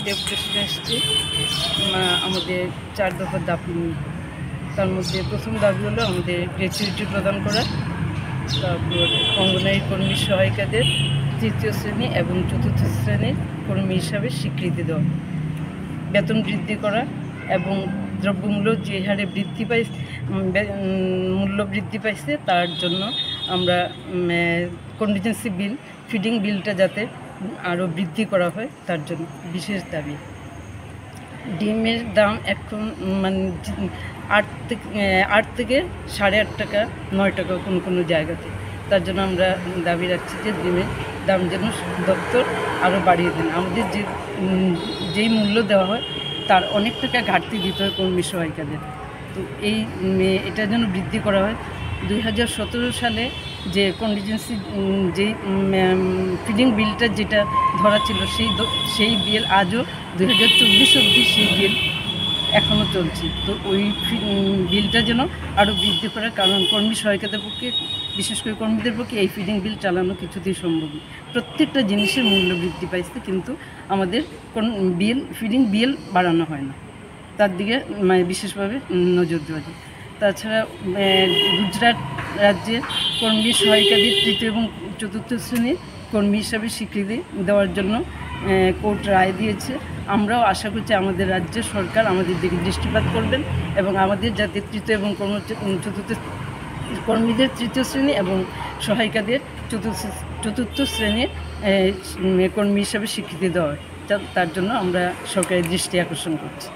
ডেপুটেশনে এসেছি আমাদের 4 দফা দাবি নিয়ে। তার মধ্যে প্রথম দাবি হলো আমাদের গ্র্যাচুইটি প্রদান করা, তারপর অঙ্গনওয়াড়ি কর্মী সহায়িকাদের 3য় শ্রেণী এবং 4র্থ শ্রেণীর কর্মী হিসাবে স্বীকৃতি দেওয়া, বেতন বৃদ্ধি করা এবং দ্রব্যমূল্য যে হারে মূল্য বৃদ্ধি পাইছে তার জন্য আমরা কন্টিনজেন্সি বিল, ফিডিং বিলটা যাতে আরও বৃদ্ধি করা হয় তার জন্য বিশেষ দাবি। ডিমের দাম এখন মানে 8 থেকে 8.5 টাকা, 9 টাকা কোনো জায়গাতে। তার জন্য আমরা দাবি রাখছি যে ডিমের দাম যেন দপ্তর আরও বাড়িয়ে দেন। আমাদের যেই মূল্য দেওয়া হয় তার অনেক টাকা ঘাটতি দিতে হয় কর্মী সহায়িকাদের। তো এটা যেন বৃদ্ধি করা হয়। 2017 সালে যে কন্টিনজেন্সি যেই ফিডিং বিলটা যেটা ধরা ছিল সেই বিল আজও 2024 অবধি সেই বিল এখনও চলছে। তো ওই বিলটা যেন আরও বৃদ্ধি করা, কারণ কর্মী সহায়িকাদের পক্ষে, বিশেষ করে কর্মীদের পক্ষে এই ফিডিং বিল চালানো কিছুতেই সম্ভব নয়। প্রত্যেকটা জিনিসের মূল্য বৃদ্ধি পাইছে, কিন্তু আমাদের ফিডিং বিল বাড়ানো হয় না। তার দিকে বিশেষভাবে নজর দেওয়া যায়। তাছাড়া গুজরাট রাজ্যের কর্মী সহায়িকাদের 3য় এবং 4র্থ শ্রেণীর কর্মী হিসাবে স্বীকৃতি দেওয়ার জন্য কোর্ট রায় দিয়েছে। আমরাও আশা করছি আমাদের রাজ্যের সরকার আমাদের দিকে দৃষ্টিপাত করবেন এবং আমাদের যাতে 3য় এবং 4র্থ কর্মীদের 3য় শ্রেণী এবং সহায়িকাদের 4র্থ শ্রেণীর কর্মী হিসাবে স্বীকৃতি দেওয়া হয়, তার জন্য আমরা সরকারের দৃষ্টি আকর্ষণ করছি।